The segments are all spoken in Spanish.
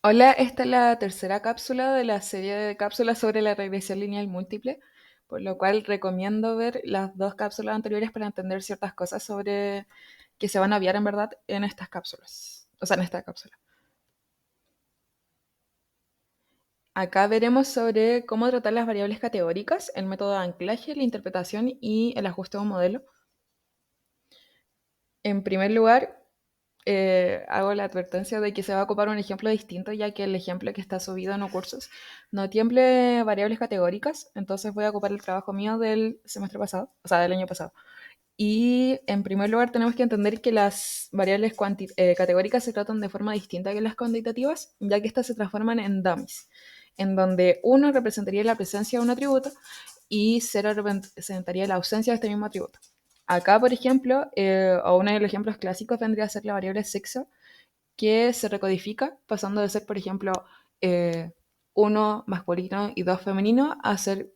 Hola, esta es la tercera cápsula de la serie de cápsulas sobre la regresión lineal múltiple, por lo cual recomiendo ver las dos cápsulas anteriores para entender ciertas cosas sobre que se van a obviar en verdad en estas cápsulas, o sea, en esta cápsula. Acá veremos sobre cómo tratar las variables categóricas, el método de anclaje, la interpretación y el ajuste de un modelo. En primer lugar, hago la advertencia de que se va a ocupar un ejemplo distinto, ya que el ejemplo que está subido en los cursos no tiene variables categóricas, entonces voy a ocupar el trabajo mío del semestre pasado, o sea, del año pasado. Y en primer lugar tenemos que entender que las variables categóricas se tratan de forma distinta que las cuantitativas, ya que estas se transforman en dummies, en donde uno representaría la presencia de un atributo y cero representaría la ausencia de este mismo atributo. Acá, por ejemplo, o uno de los ejemplos clásicos vendría a ser la variable sexo, que se recodifica pasando de ser, por ejemplo, eh, 1 masculino y 2 femenino a ser,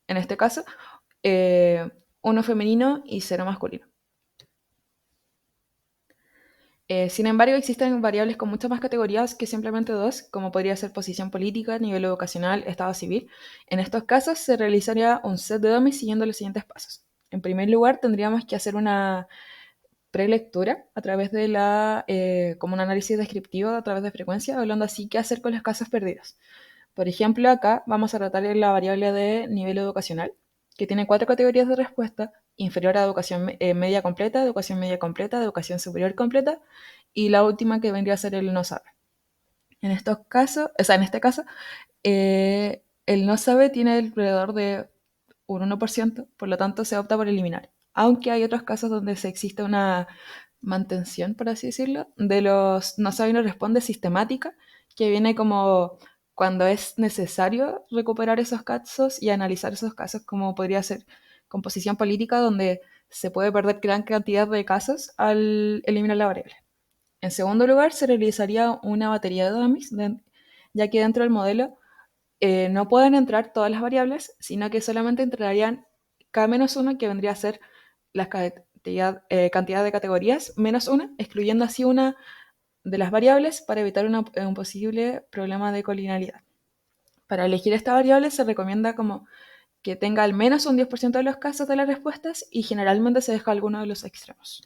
en este caso, eh, 1 femenino y 0 masculino. Sin embargo, existen variables con muchas más categorías que simplemente dos, como podría ser posición política, nivel educacional, estado civil. En estos casos se realizaría un set de dummies siguiendo los siguientes pasos. En primer lugar, tendríamos que hacer una prelectura a través de como un análisis descriptivo a través de frecuencia, hablando así qué hacer con los casos perdidos. Por ejemplo, acá vamos a tratar la variable de nivel educacional, que tiene cuatro categorías de respuesta: inferior a educación media completa, educación superior completa, y la última que vendría a ser el no sabe. En estos casos, o sea, en este caso, el no sabe tiene alrededor de un 1%, por lo tanto se opta por eliminar. Aunque hay otros casos donde se existe una mantención, por así decirlo, de los no sabe y no responde sistemática, que viene como cuando es necesario recuperar esos casos y analizar esos casos, como podría ser composición política, donde se puede perder gran cantidad de casos al eliminar la variable. En segundo lugar, se realizaría una batería de dummies, ya que dentro del modelo no pueden entrar todas las variables, sino que solamente entrarían k-1, que vendría a ser la cantidad de categorías, menos una, excluyendo así una de las variables para evitar un posible problema de colinialidad. Para elegir esta variable se recomienda como que tenga al menos un 10% de los casos de las respuestas y generalmente se deja alguno de los extremos.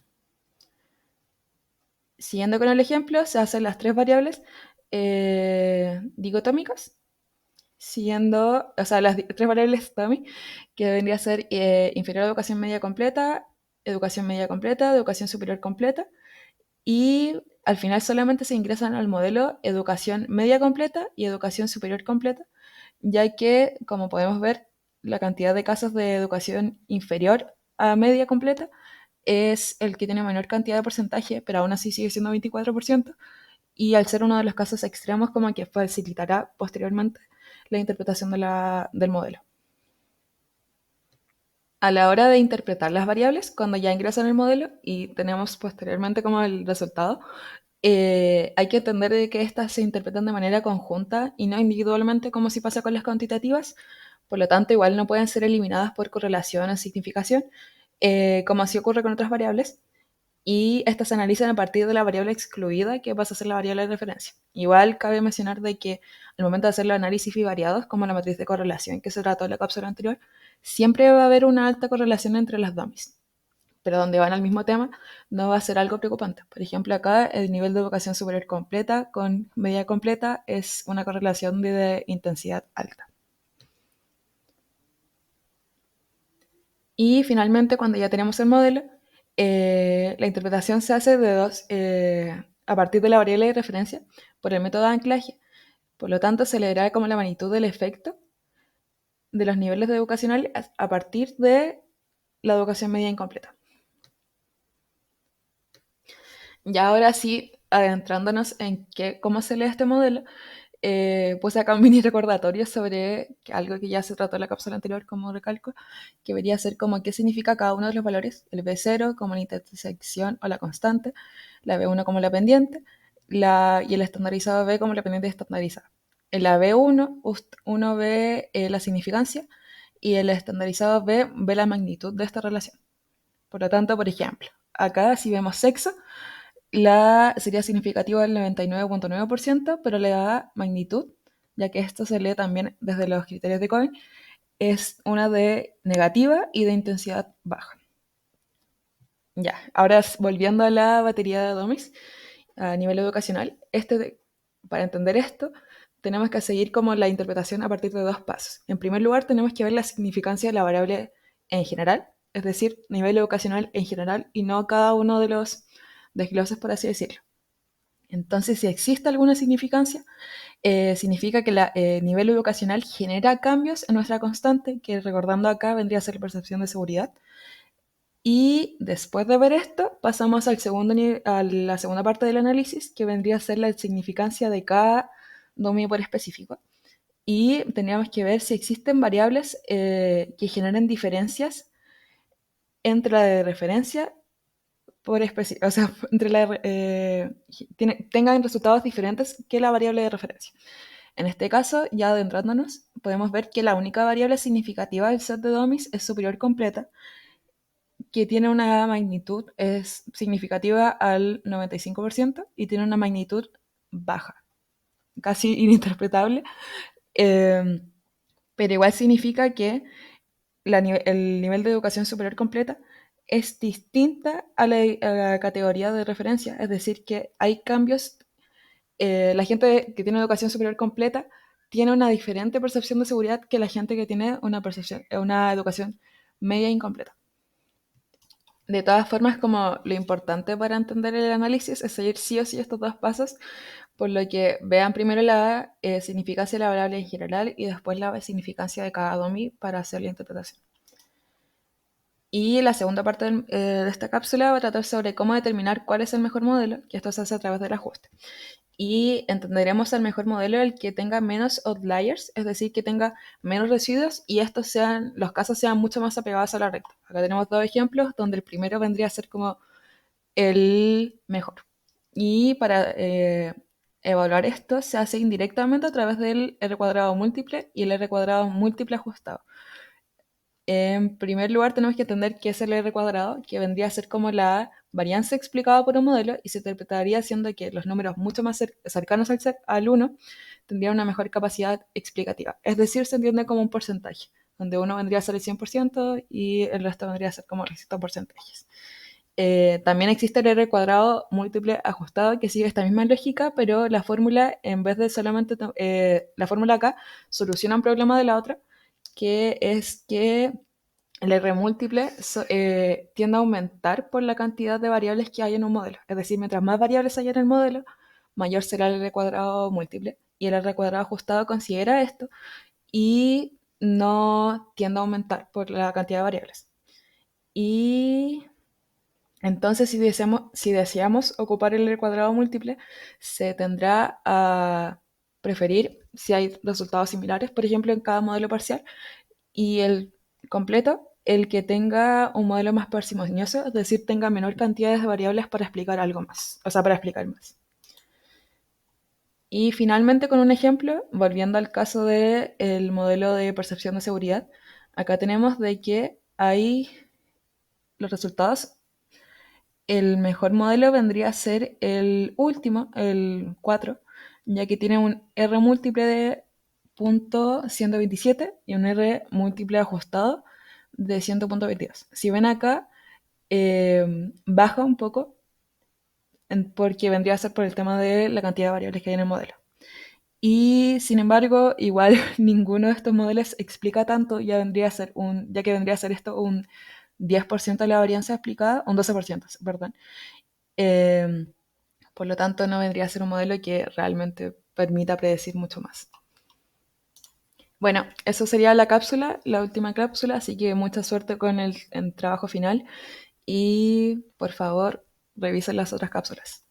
Siguiendo con el ejemplo, se hacen las tres variables dicotómicas, siguiendo, o sea, las tres variables dummy, que vendría a ser inferior a educación media completa, educación superior completa, y al final solamente se ingresan al modelo educación media completa y educación superior completa, ya que, como podemos ver, la cantidad de casos de educación inferior a media completa es el que tiene menor cantidad de porcentaje, pero aún así sigue siendo 24%, y al ser uno de los casos extremos, como que facilitará posteriormente la interpretación del modelo. A la hora de interpretar las variables, cuando ya ingresan el modelo y tenemos posteriormente como el resultado, hay que entender de que estas se interpretan de manera conjunta y no individualmente, como si pasa con las cuantitativas. Por lo tanto, igual no pueden ser eliminadas por correlación o significación, como así ocurre con otras variables, y estas se analizan a partir de la variable excluida, que pasa a ser la variable de referencia. Igual cabe mencionar de que al momento de hacer los análisis bivariados, como la matriz de correlación que se trató en la cápsula anterior, siempre va a haber una alta correlación entre las dummies, pero donde van al mismo tema no va a ser algo preocupante. Por ejemplo, acá el nivel de educación superior completa con media completa es una correlación de intensidad alta. Y finalmente, cuando ya tenemos el modelo, la interpretación se hace a partir de la variable de referencia por el método de anclaje. Por lo tanto, se le dará como la magnitud del efecto de los niveles de educacional a partir de la educación media incompleta. Ya ahora sí, adentrándonos en cómo se lee este modelo, puse acá un mini recordatorio sobre algo que ya se trató en la cápsula anterior, como recalco, que debería ser como qué significa cada uno de los valores: el B0 como la intersección o la constante, la B1 como la pendiente, y el estandarizado B como la pendiente estandarizada. En la B1 uno ve la significancia y el estandarizado B ve la magnitud de esta relación. Por lo tanto, por ejemplo, acá si vemos sexo, sería significativo del 99,9%, pero la magnitud, ya que esto se lee también desde los criterios de Cohen, es una de negativa y de intensidad baja. Ya, ahora volviendo a la batería de dummies a nivel educacional, para entender esto, tenemos que seguir como la interpretación a partir de dos pasos. En primer lugar, tenemos que ver la significancia de la variable en general, es decir, nivel educacional en general y no cada uno de los desgloses, por así decirlo. Entonces, si existe alguna significancia, significa que el nivel educacional genera cambios en nuestra constante, que recordando acá vendría a ser la percepción de seguridad. Y después de ver esto, pasamos a la segunda parte del análisis, que vendría a ser la significancia de cada dominio por específico. Y tendríamos que ver si existen variables que generen diferencias entre la de referencia por específico, o sea, tengan resultados diferentes que la variable de referencia. En este caso, ya adentrándonos, podemos ver que la única variable significativa del set de dummies es superior completa, que tiene una magnitud, es significativa al 95% y tiene una magnitud baja, casi ininterpretable, eh, pero igual significa que el nivel de educación superior completa es distinta a la categoría de referencia, es decir, que hay cambios, la gente que tiene educación superior completa tiene una diferente percepción de seguridad que la gente que tiene una educación media incompleta. De todas formas, como lo importante para entender el análisis es seguir sí o sí estos dos pasos, por lo que vean primero la significancia de la variable en general y después la significancia de cada DOMI para hacer la interpretación. Y la segunda parte de esta cápsula va a tratar sobre cómo determinar cuál es el mejor modelo, que esto se hace a través del ajuste. Y entenderemos el mejor modelo el que tenga menos outliers, es decir, que tenga menos residuos y los casos sean mucho más apegados a la recta. Acá tenemos dos ejemplos donde el primero vendría a ser como el mejor. Y para evaluar esto se hace indirectamente a través del R cuadrado múltiple y el R cuadrado múltiple ajustado. En primer lugar, tenemos que entender qué es el R cuadrado, que vendría a ser como la varianza explicada por un modelo y se interpretaría siendo que los números mucho más cercanos al 1 tendrían una mejor capacidad explicativa. Es decir, se entiende como un porcentaje, donde uno vendría a ser el 100% y el resto vendría a ser como restos porcentajes. También existe el R cuadrado múltiple ajustado que sigue esta misma lógica, pero la fórmula, en vez de solamente la fórmula acá, soluciona un problema de la otra, que es que el R múltiple tiende a aumentar por la cantidad de variables que hay en un modelo. Es decir, mientras más variables haya en el modelo, mayor será el R cuadrado múltiple. Y el R cuadrado ajustado considera esto y no tiende a aumentar por la cantidad de variables. Y entonces, si deseamos ocupar el R cuadrado múltiple, se tendrá a preferir si hay resultados similares, por ejemplo, en cada modelo parcial, y el completo, el que tenga un modelo más parsimonioso, es decir, tenga menor cantidad de variables para explicar algo más, o sea, para explicar más. Y finalmente, con un ejemplo, volviendo al caso del modelo de percepción de seguridad, acá tenemos de que hay los resultados. El mejor modelo vendría a ser el último, el 4, ya que tiene un R múltiple de .127 y un R múltiple ajustado de 100.22. Si ven acá, baja un poco porque vendría a ser por el tema de la cantidad de variables que hay en el modelo. Y sin embargo, igual ninguno de estos modelos explica tanto, ya que vendría a ser esto un 10% de la varianza explicada, un 12%, perdón. Eh, por lo tanto, no vendría a ser un modelo que realmente permita predecir mucho más. Bueno, eso sería la última cápsula, así que mucha suerte con el trabajo final y por favor revisen las otras cápsulas.